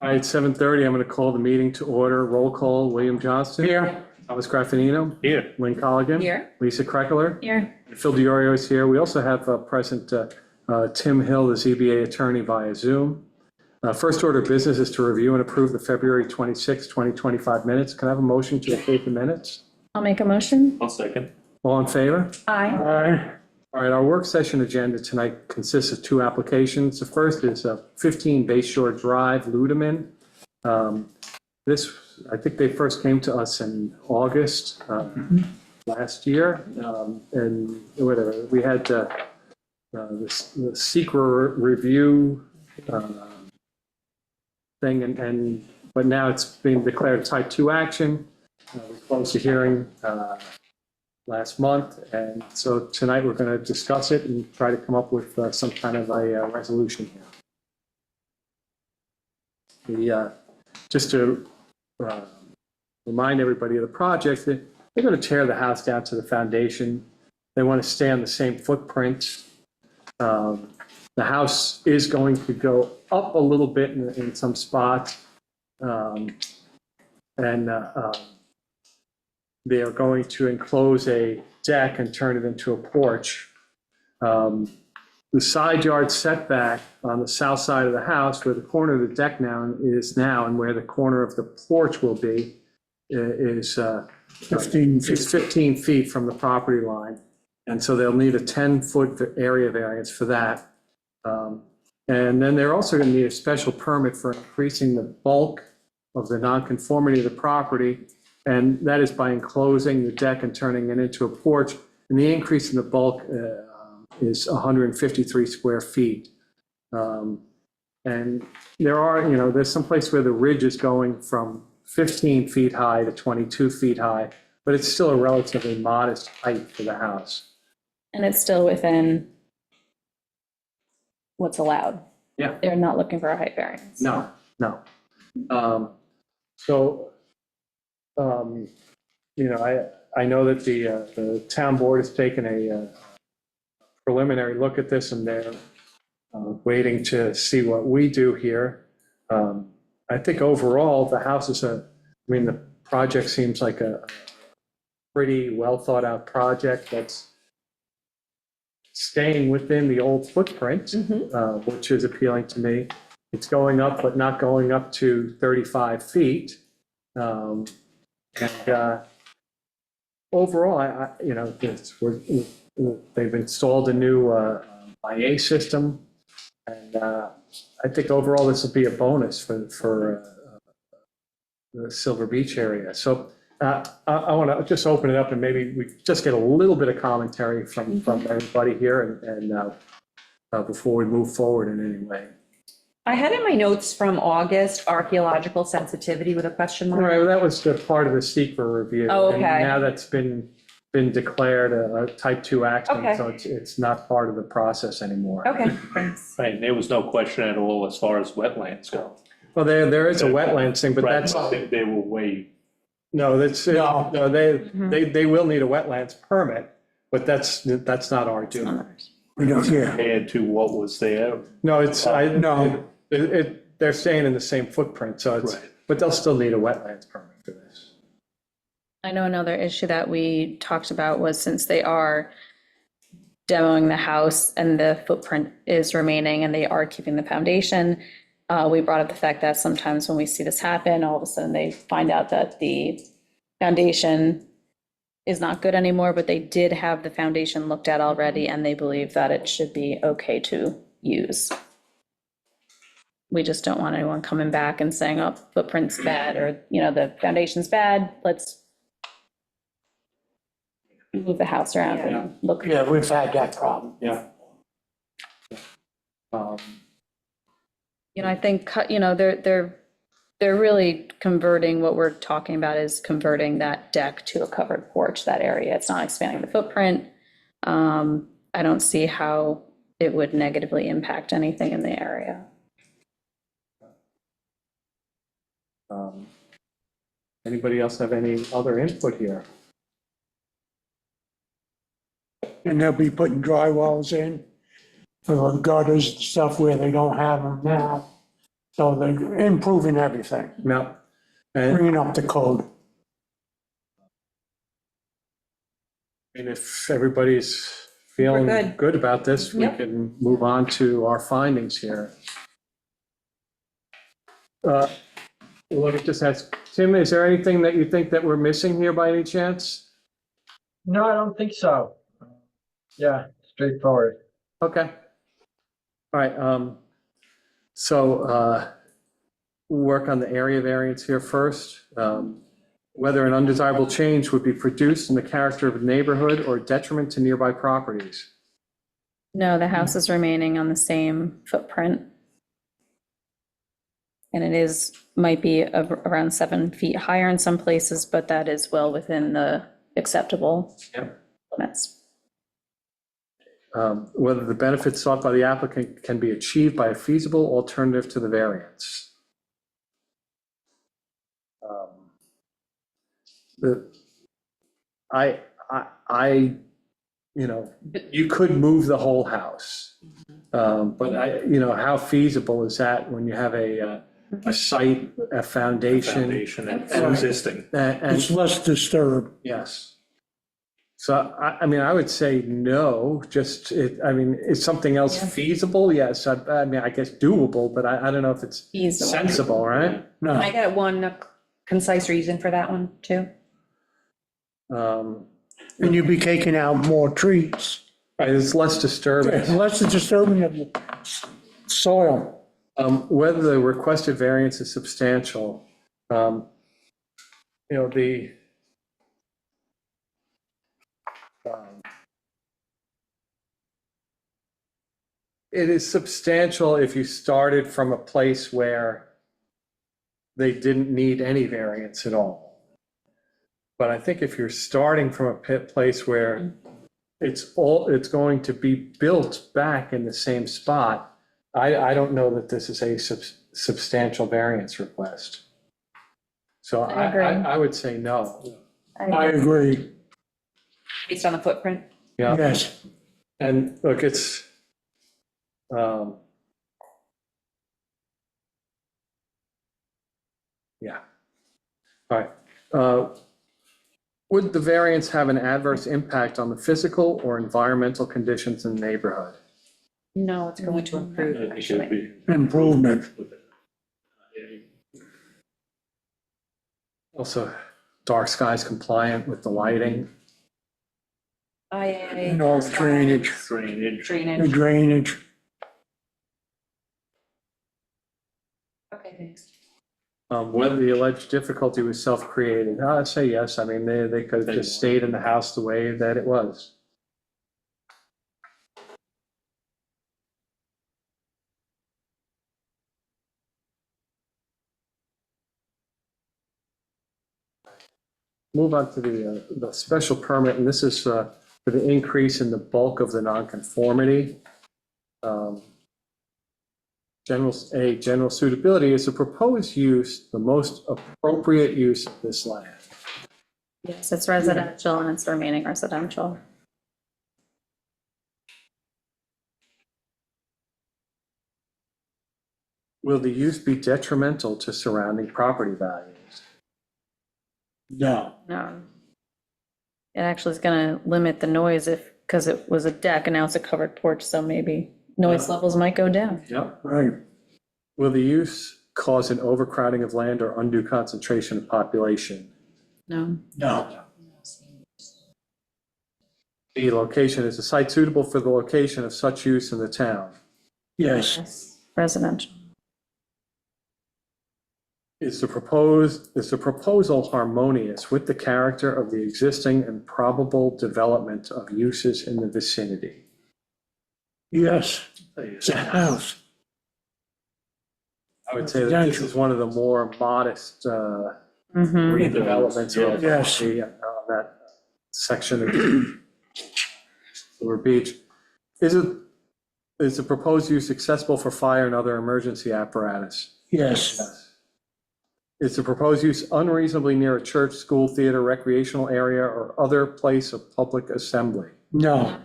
All right, 7:30, I'm going to call the meeting to order. Roll call, William Johnston. Here. Thomas Graffinino. Here. Lynn Colligan. Here. Lisa Kreckler. Here. And Phil DiOrio is here. We also have present Tim Hill, the ZBA attorney via Zoom. First order of business is to review and approve the February 26, 2025 minutes. Can I have a motion to approve the minutes? I'll make a motion. I'll second. All in favor? Aye. Aye. All right, our work session agenda tonight consists of two applications. The first is 15 Bay Shore Drive, Ludeman. This, I think they first came to us in August last year. And whatever, we had the secret review thing, but now it's been declared type 2 action. We closed the hearing last month, and so tonight we're going to discuss it and try to come up with some kind of a resolution here. Just to remind everybody of the project, that they're going to tear the house down to the foundation. They want to stay on the same footprint. The house is going to go up a little bit in some spots, and they are going to enclose a deck and turn it into a porch. The side yard setback on the south side of the house, where the corner of the deck is now, and where the corner of the porch will be, is 15 feet from the property line. And so they'll need a 10-foot area variance for that. And then they're also going to need a special permit for increasing the bulk of the nonconformity of the property. And that is by enclosing the deck and turning it into a porch. And the increase in the bulk is 153 square feet. And there's some place where the ridge is going from 15 feet high to 22 feet high, but it's still a relatively modest height for the house. And it's still within what's allowed. Yeah. They're not looking for a height variance. No. I know that the town board has taken a preliminary look at this, and they're waiting to see what we do here. I think overall, the house is the project seems like a pretty well thought out project that's staying within the old footprint, which is appealing to me. It's going up, but not going up to 35 feet. Overall, they've installed a new IA system, and I think overall this will be a bonus for the Silver Beach area. So I want to just open it up, and maybe we just get a little bit of commentary from everybody here, and before we move forward in any way. I had in my notes from August, archaeological sensitivity with a question All mark. right, well, that was the part of the secret review. Oh, okay. And now that's been declared a type 2 action, Okay. so it's not part of the process anymore. Okay, thanks. Right, there was no question at all as far as wetlands go. Well, there is a wetlands thing, but Right, that's, they were way, no, they will need a wetlands permit, but that's not our doing. We don't care. compared to what was there. No, it's, No. they're staying in the same footprint, so it's, Right. but they'll still need a wetlands permit for this. I know another issue that we talked about was, since they are demoing the house and the footprint is remaining and they are keeping the foundation, we brought up the fact that sometimes when we see this happen, all of a sudden they find out that the foundation is not good anymore, but they did have the foundation looked at already and they believe that it should be okay to use. We just don't want anyone coming back and saying, oh, footprint's bad, or, the foundation's bad, let's move the house around and look. Yeah, we've had that problem. Yeah. I think, they're really converting, what we're talking about is converting that deck to a covered porch, that area. It's not expanding the footprint. I don't see how it would negatively impact anything in the area. Anybody else have any other input here? And they'll be putting dry walls in for the gutters and stuff where they don't have them now. So they're improving everything, No. And bringing up the code. if everybody's feeling We're good. good about this, we Yep. can move on to our findings here. Let me just ask, Tim, is there anything that you think that we're missing here by any chance? No, I don't think so. Yeah, straightforward. Okay. All right, so, we'll work on the area variance here first. Whether an undesirable change would be produced in the character of a neighborhood or detriment to nearby properties. No, the house is remaining on the same footprint. And it is, might be around 7 feet higher in some places, but that is well within the acceptable Yep. limits. Whether the benefits sought by the applicant can be achieved by a feasible alternative to the variance. You know, you could move the whole house. But how feasible is that when you have a site, a foundation? Foundation and existing. It's And, less disturbed. yes. So I mean, I would say no, is something else Yeah. feasible? Yes, I mean, I guess doable, but I don't know if it's Feasible. sensible, right? Can I No, get one concise reason for that one too? and you'd be taking out more trees. It's less disturbance. Less disturbing of the soil. Whether the requested variance is substantial, the it is substantial if you started from a place where they didn't need any variance at all. But I think if you're starting from a place where it's going to be built back in the same spot, I don't know that this is a substantial variance request. So I agree. I would say no. I agree, Based on the footprint? Yeah, yes. and look, it's, yeah. All right. Would the variance have an adverse impact on the physical or environmental conditions in the neighborhood? No, it's going to improve, It should actually. be. Improvement. Also, dark skies compliant with the lighting. IA. No drainage, Drainage. Drainage. drainage. Okay, thanks. Whether the alleged difficulty was self-created, I'd say yes. I mean, they could have just stayed in the house the way that it was. Move on to the special permit, and this is for the increase in the bulk of the nonconformity. General suitability is the proposed use, the most appropriate use of this land. Yes, it's residential and it's remaining residential. Will the use be detrimental to surrounding property values? No, No. It actually is gonna limit the noise because it was a deck and now it's a covered porch, so maybe noise levels might go down. Yep. right. Will the use cause an overcrowding of land or undue concentration of population? No. No, The location, is the site suitable for the location of such use in the town? yes, Yes, residential. Is the proposal harmonious with the character of the existing and probable development of uses in the vicinity? yes. It's a house. I would say that this is one of the more modest Mhm. redevelopments of Yes. that section of Silver Beach. Is the proposed use accessible for fire and other emergency apparatus? Yes, Is the proposed use unreasonably near a church, school, theater, recreational area, or other place of public assembly? no,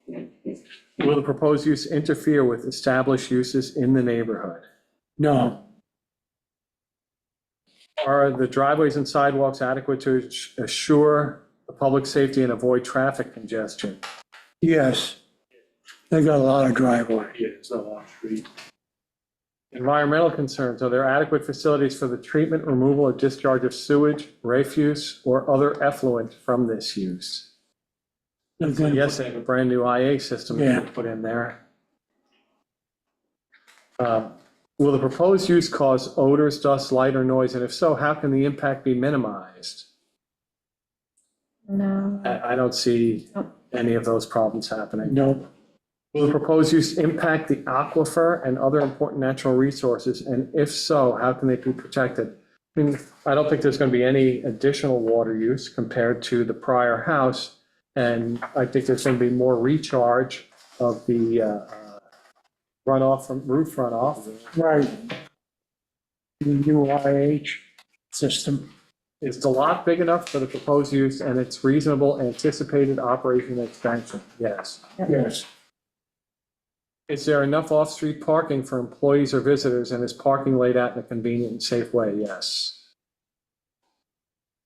Will the proposed use interfere with established uses in the neighborhood? No, Are the driveways and sidewalks adequate to assure the public safety and avoid traffic congestion? yes. They got a lot of driveway. Yeah, it's a long street. Environmental concerns, are there adequate facilities for the treatment, removal, or discharge of sewage, refuse, or other effluent from this use? They're gonna Yes, they have a brand-new IA system Yeah. to put in there. Will the proposed use cause odors, dust, light, or noise, and if so, how can the impact be minimized? No. I don't see any of those problems happening. No, Will the proposed use impact the aquifer and other important natural resources? And if so, how can they be protected? I mean, I don't think there's going to be any additional water use compared to the prior house. And I think there's going to be more recharge of the runoff from roof runoff. right. The new IH system. Is the lot big enough for the proposed use and its reasonable anticipated operation and expansion? Yes. Yes, Is there enough off-street parking for employees or visitors, and is parking laid out in a convenient and safe way? Yes.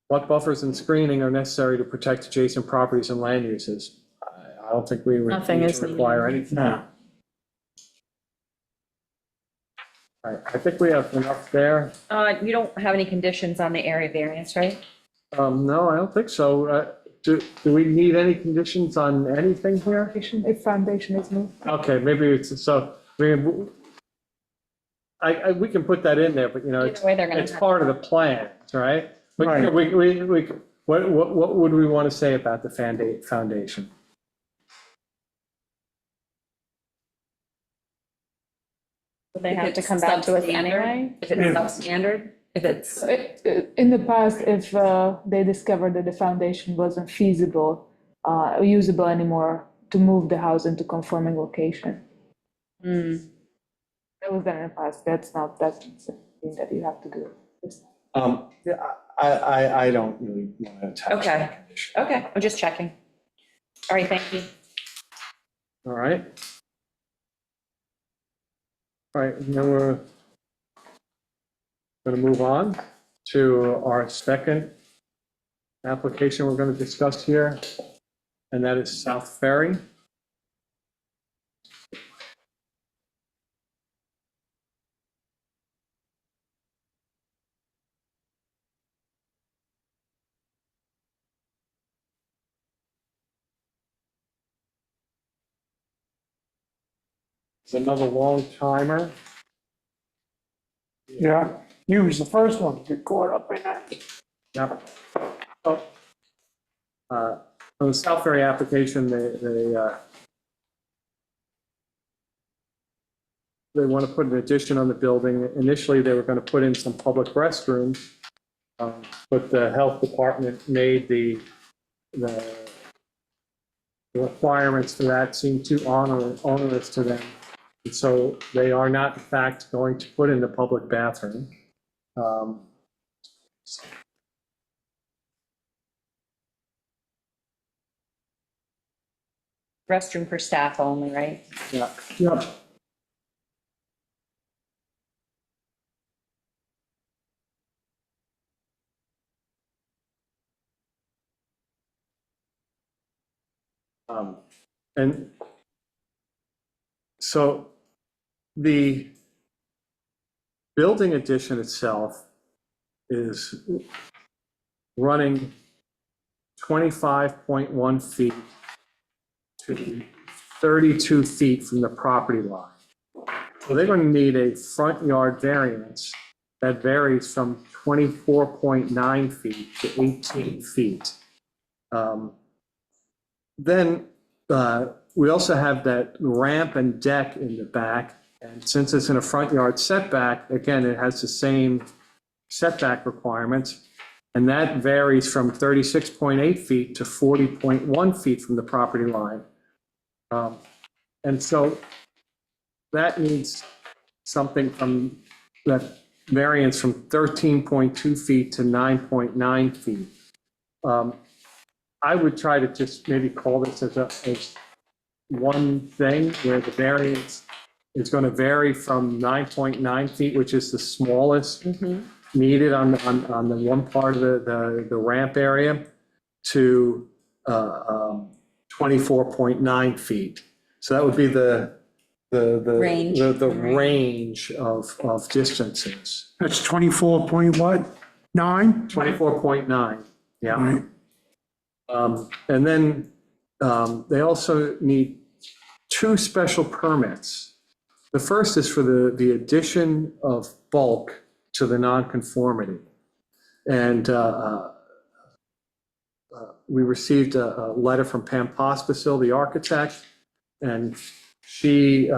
What buffers and screening are necessary to protect adjacent properties and land uses? I don't think we Nothing need is to require needed. anything. no, All right, I think we have enough there. You don't have any conditions on the area variance, right? No, I don't think so. Do we need any conditions on anything here? If foundation is moved. Okay, maybe it's, so, I mean, we can put that in there, but you know, Either way, they're gonna it's have- part of the plan, right? But Right. what would we want to say about the foundation? Would they If have to it's come back to us substandard? anyway? If it's substandard, if it's, In the past, if they discovered that the foundation wasn't feasible, usable anymore, to move the house into conforming location. That was done in the past, that's something that you have to do. Yeah, I don't really want to attach Okay. that condition. okay, I'm just checking. All right, thank you. All right. All right, now we're going to move on to our second application we're going to discuss here, and that is South Ferry. It's another long timer. yeah. You was the first one to get caught up in that. Yep. Oh. On the South Ferry application, they want to put an addition on the building. Initially, they were going to put in some public restrooms, but the health department made the requirements for that seem too onerous to them. And so they are not, in fact, going to put in the public bathroom. Restroom for staff only, right? Yeah. Yep, And so the building addition itself is running 25.1 feet to 32 feet from the property line. So they're going to need a front yard variance that varies from 24.9 feet to 18 feet. Then we also have that ramp and deck in the back, and since it's in a front yard setback, again, it has the same setback requirements, and that varies from 36.8 feet to 40.1 feet from the property line. And so that needs something from that variance from 13.2 feet to 9.9 feet. I would try to just maybe call this as one thing where the variance It's going to vary from 9.9 feet, which is the smallest needed on the one part of the ramp area, to 24.9 feet. So that would be the Range. the range of distances. That's 24 point what? 9? 24.9, yeah. Right. And then they also need 2 special permits. The first is for the addition of bulk to the nonconformity. And we received a letter from Pam Pospisil, the architect, and she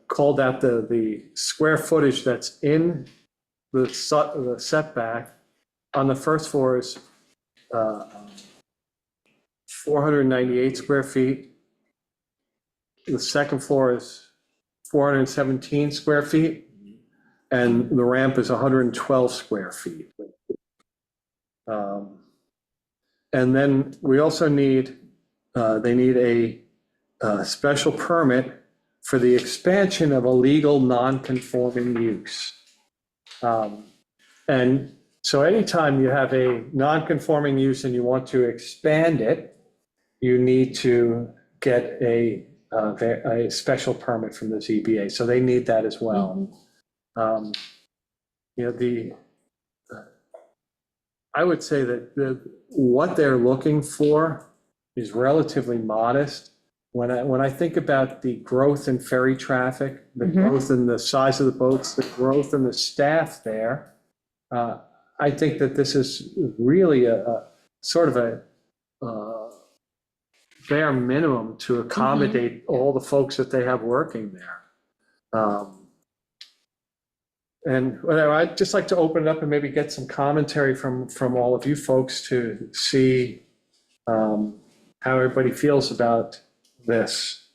called out the square footage that's in the setback on the first floor is 498 square feet. The second floor is 417 square feet, and the ramp is 112 square feet. And then we also need, they need a special permit for the expansion of a legal non-conforming use. And so anytime you have a non-conforming use and you want to expand it, you need to get a special permit from the ZBA. So they need that as well. You know, I would say that what they're looking for is relatively modest. When I think about the growth in ferry traffic, the growth in the size of the boats, the growth in the staff there, I think that this is really a sort of a bare minimum to accommodate all the folks that they have working there. And whatever, I'd just like to open it up and maybe get some commentary from all of you folks to see how everybody feels about this.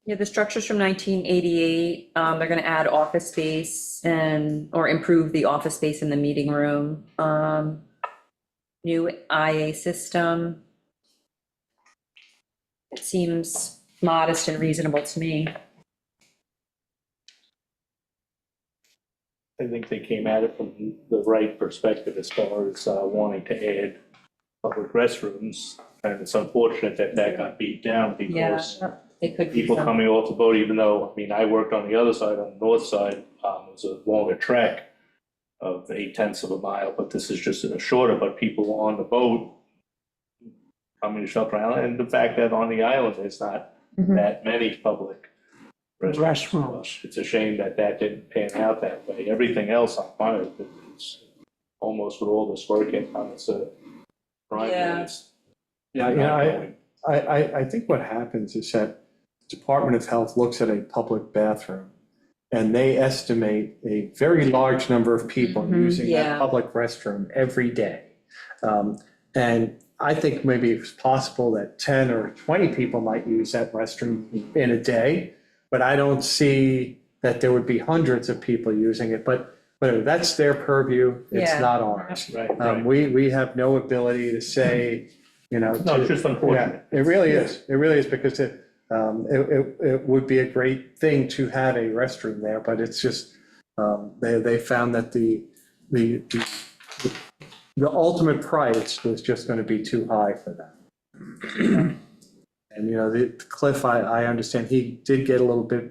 Yeah, the structure's from 1988. They're going to add office space or improve the office space in the meeting room. New IA system. It seems modest and reasonable to me. I think they came at it from the right perspective as far as wanting to add public restrooms. And it's unfortunate that that got beat down Yeah, because it could be people some. coming off the boat, even though, I mean, I worked on the other side, on the north side, it was a longer trek of 8/10 of a mile, but this is just a shorter, but people on the boat coming to Shelter Island, and the fact that on the island, there's not that many public Restrooms. It's a shame that that didn't pan out that way. Everything else on fire, it's almost with all this work in on it's a prime. Yeah. I think what happens is that Department of Health looks at a public bathroom and they estimate a very large number of people using yeah. that public restroom every day. And I think maybe it's possible that 10 or 20 people might use that restroom in a day, but I don't see that there would be hundreds of people using it. But whatever, that's their purview, it's Yeah. not ours. Right. We have no ability to say, you know. No, it's just Yeah, unfortunate. it really is. It really is, because it would be a great thing to have a restroom there, but it's just, they found that the ultimate price was just going to be too high for them. And, you know, the Cliff, I understand, he did get a little bit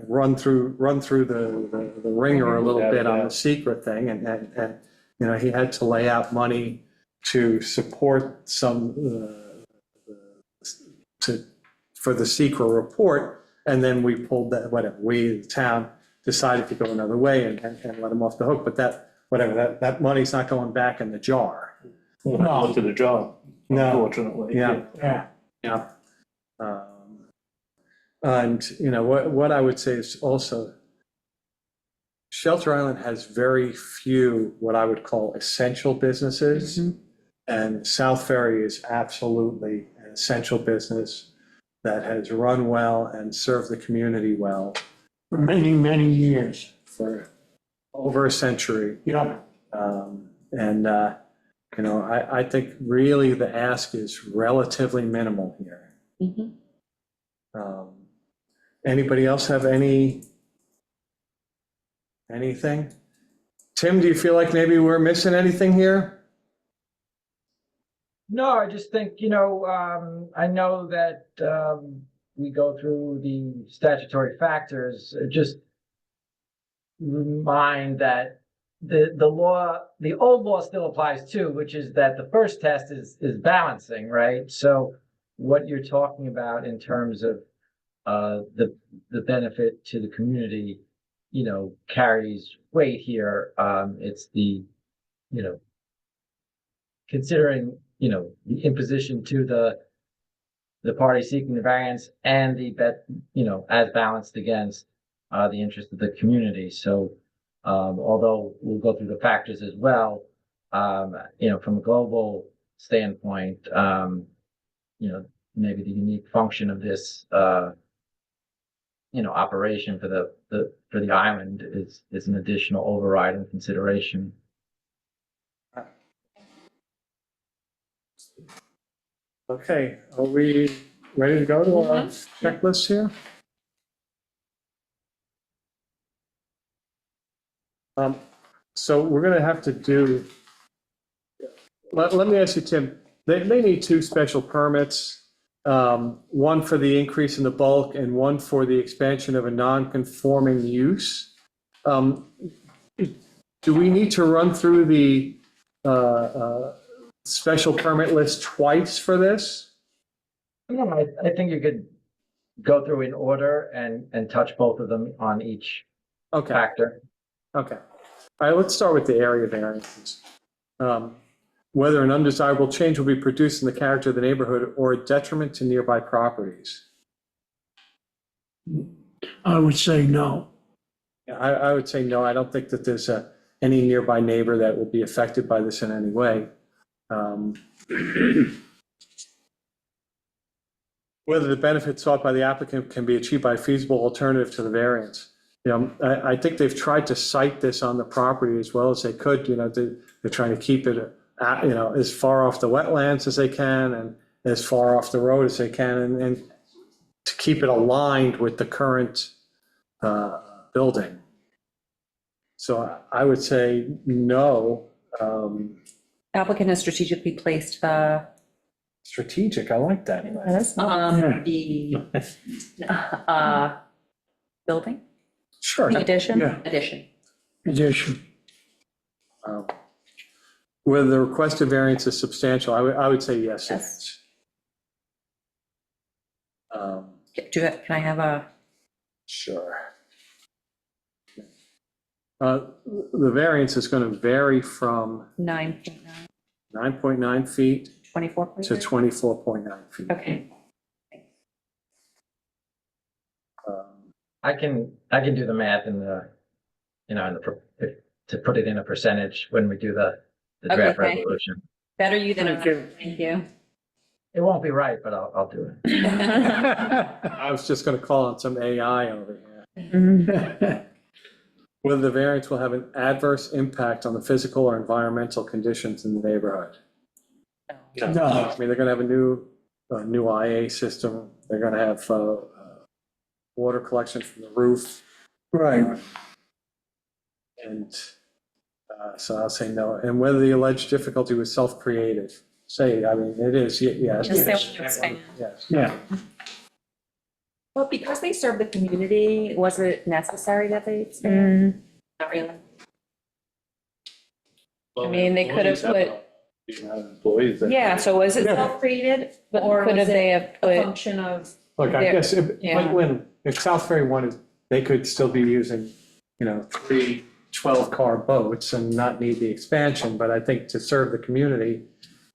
run through the ringer a little bit on the secret thing, and you know, he had to lay out money to support some for the secret report, and then we pulled that, whatever, we, the town, decided to go another way and let him off the hook, but that money's not going back in the jar. Not to the job, No. unfortunately. Yeah. Yeah. And, you know, what I would say is also, Shelter Island has very few what I would call essential businesses. And South Ferry is absolutely an essential business that has run well and served the community well For many, many years. for over a century. Yep. And, you know, I think really the ask is relatively minimal here. Anybody else have anything? Tim, do you feel like maybe we're missing anything here? No, I just think, I know that, we go through the statutory factors, just remind that the old law still applies too, which is that the first test is balancing, right? So what you're talking about in terms of the benefit to the community, carries weight here. It's the, considering, the imposition to the party seeking the variance and as balanced against the interest of the community. So although we'll go through the factors as well, from a global standpoint, maybe the unique function of this operation for the island is an additional overriding consideration. Okay, are we ready to go to our checklist here? So we're gonna have to do, let me ask you, Tim, they need two special permits. One for the increase in the bulk and one for the expansion of a non-conforming use. Do we need to run through the special permit list twice for this? Yeah, I think you could go through in order and touch both of them on each Okay, factor. okay. All right, let's start with the area variances. Whether an undesirable change will be produced in the character of the neighborhood or a detriment to nearby properties. I would say no. Yeah, I would say no. I don't think that there's any nearby neighbor that will be affected by this in any way. Whether the benefit sought by the applicant can be achieved by a feasible alternative to the variance. I think they've tried to cite this on the property as well as they could. They're trying to keep it, as far off the wetlands as they can and as far off the road as they can, and to keep it aligned with the current building. So I would say no. Applicant has strategically placed the, Strategic, I like that. the building Sure. Addition? Yeah, addition. addition. Whether the requested variance is substantial, I would say yes. it Yes. is. Can I have a, Sure. The variance is going to vary from 9.9, 9.9 feet 24? to 24.9 feet. Okay. I can do the math to put it in a percentage when we do the draft Okay. resolution. Better you than I. Thank you. Thank you. It won't be right, but I'll do it. I was just going to call on some AI over here. Whether the variance will have an adverse impact on the physical or environmental conditions in the neighborhood. No, I mean, they're going to have a new IA system. They're going to have water collection from the roof. right. And so I'll say no. And whether the alleged difficulty was self-created. It is, yes. Yes, they want to expand. Yes. Yeah, Well, because they serve the community, was it necessary that they expand? Not really. I mean, they could have put, Employees that. Yeah, so was it Yeah. self-created? but Or could was have they it have a put, function of, Look, I There- guess, yeah. like when, if South Ferry wanted, they could still be using, 3 12-car boats and not need the expansion, but I think to serve the community,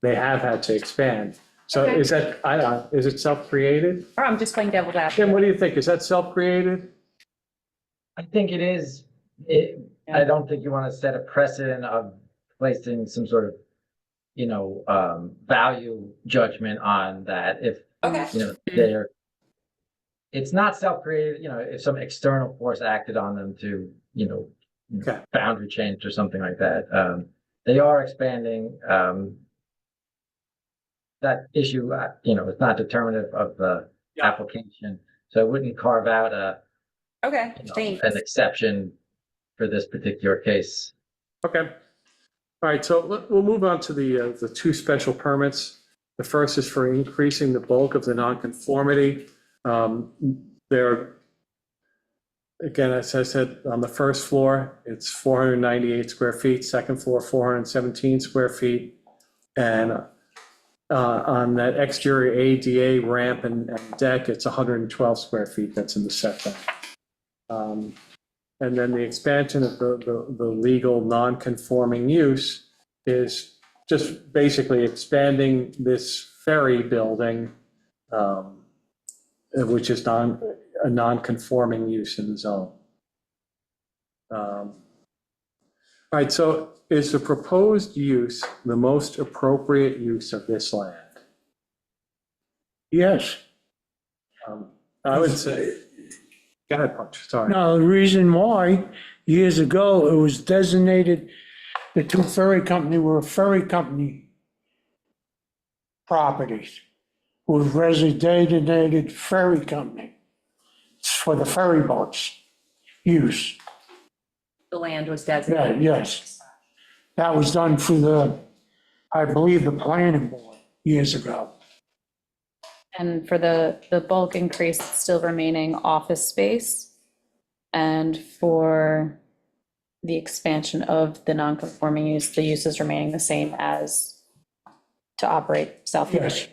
they have had to expand. So Okay. is that, is it self-created? or I'm just playing devil's Tim, advocate. what do you think? Is that self-created? I think it is. I don't think you want to set a precedent of placing some sort of, value judgment on that. If, Okay. it's not self-created, if some external force acted on them to, Okay. boundary change or something like that. They are expanding. That issue, it's not determinative of the Yeah. application. So I wouldn't carve out a, Okay, you know, thanks. an exception for this particular case. Okay. All right, so we'll move on to the two special permits. The first is for increasing the bulk of the nonconformity. There, again, as I said, on the first floor, it's 498 square feet, second floor, 417 square feet. And on that exterior ADA ramp and deck, it's 112 square feet that's in the setback. And then the expansion of the legal non-conforming use is just basically expanding this ferry building, which is a non-conforming use in the zone. All right, so is the proposed use the most appropriate use of this land? Yes. I would say, go ahead, Punch, sorry. Now, the reason why, years ago, it was designated, the two ferry company were ferry company properties. It was designated ferry company. It's for the ferry boats use. The land was Yeah, designated. yes. That was done through the, I believe, the planning board years ago. And for the bulk increase, it's still remaining office space. And for the expansion of the non-conforming use, the use is remaining the same as to operate South Ferry. Yes.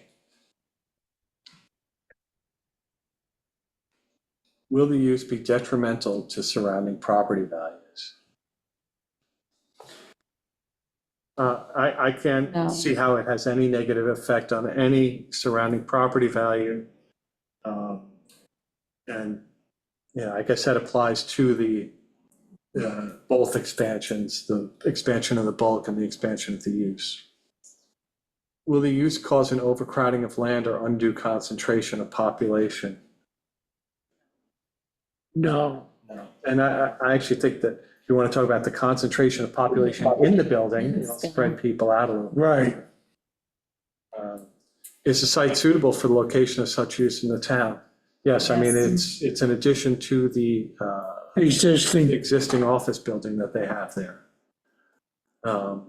Will the use be detrimental to surrounding property values? I No. can't see how it has any negative effect on any surrounding property value. And, yeah, I guess that applies to the both expansions, the expansion of the bulk and the expansion of the use. Will the use cause an overcrowding of land or undue concentration of population? No. No. And I actually think that if you want to talk about the concentration of population in the building, you know, spread people out a little. Right. Is the site suitable for the location of such use in the town? Yes, I mean, it's an addition to the Existing. existing office building that they have there. And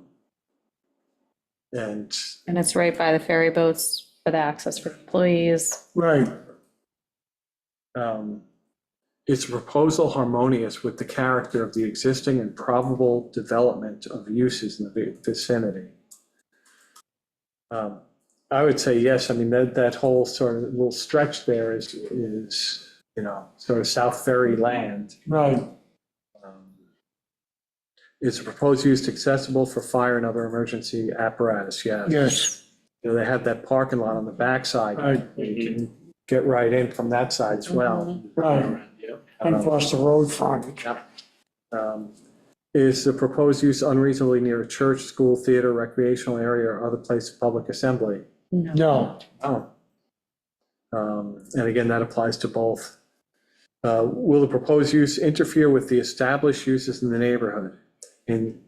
And it's right by the ferry boats for the access for employees. Right. is the proposal harmonious with the character of the existing and probable development of uses in the vicinity? I would say yes. I mean, that whole sort of little stretch there is, you know, sort of South Ferry land. Right. Is the proposed use accessible for fire and other emergency apparatus? Yes. Yes. You know, they have that parking lot on the backside. Right. You can get right in from that side as well. Right. And across the road frontage. Is the proposed use unreasonably near a church, school, theater, recreational area, or other place of public assembly? No. Oh. And again, that applies to both. Will the proposed use interfere with the established uses in the neighborhood? And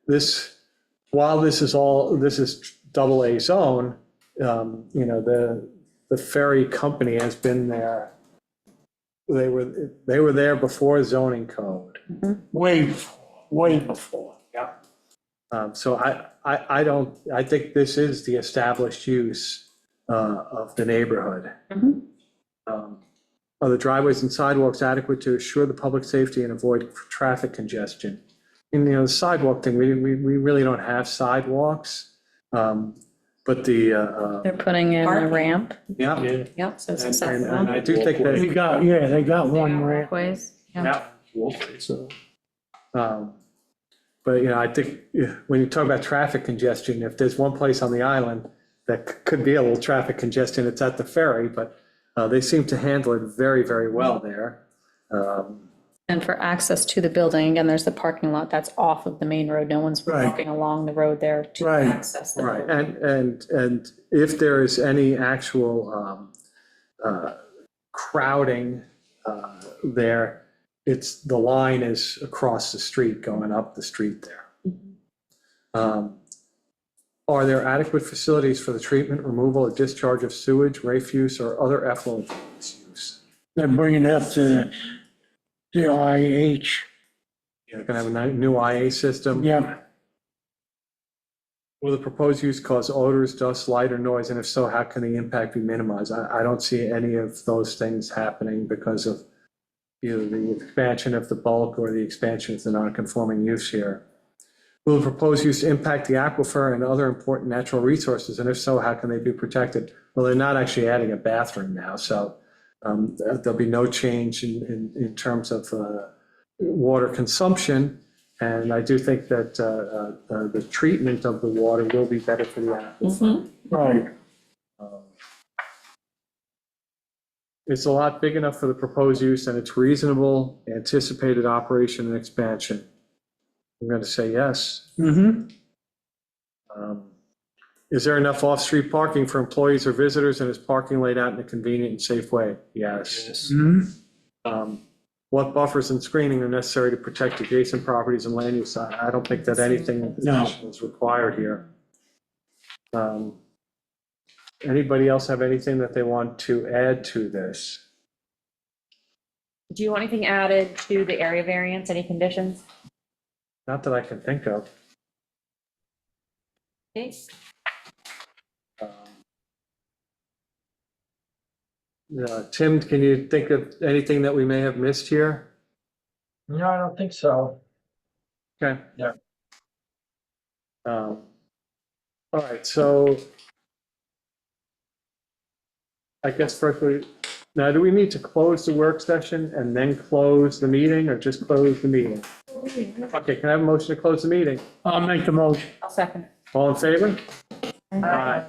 this, while this is double A zone, you know, the ferry company has been there. They were there before zoning code. Way before. Yeah. So I think this is the established use of the neighborhood. Are the driveways and sidewalks adequate to assure the public safety and avoid traffic congestion? And, you know, the sidewalk thing, we really don't have sidewalks, but They're putting in a Parking. ramp, yeah. Yep. so it's And accessible. I do think They that, got one ramp. Walkways, yeah. but, you know, I think when you talk about traffic congestion, if there's one place on the island that could be a little traffic congestion, it's at the ferry, but they seem to handle it very, very well there. And for access to the building, again, there's the parking lot that's off of the main road. No one's Right. walking along the road there to Right. access the Right, building. and if there is any actual crowding there, the line is across the street, going up the street there. Are there adequate facilities for the treatment, removal, or discharge of sewage, refuse, or other effluent use? They're bringing up the IH. You're gonna have a new IA system. Yeah, Will the proposed use cause odors, dust, light, or noise? And if so, how can the impact be minimized? I don't see any of those things happening because of either the expansion of the bulk or the expansion of the non-conforming use here. Will the proposed use impact the aquifer and other important natural resources? And if so, how can they be protected? Well, they're not actually adding a bathroom now, so there'll be no change in terms of water consumption. And I do think that the treatment of the water will be better for the aquifer. right. It's a lot big enough for the proposed use and it's reasonable anticipated operation and expansion. I'm going to say yes. Mm-hmm. Is there enough off-street parking for employees or visitors and is parking laid out in a convenient and safe way? Yes. Yes. Mm-hmm. What buffers and screening are necessary to protect adjacent properties and land use? I don't think that anything No. is required here. Anybody else have anything that they want to add to this? Do you want anything added to the area variance, any conditions? Not that I can think of. Okay. Tim, can you think of anything that we may have missed here? No, I don't think so. Okay. Yeah. All right, so I guess firstly, now do we need to close the work session and then close the meeting or just close the meeting? Okay, can I have a motion to close the meeting? I'll make the motion. I'll second. All in favor? Aye.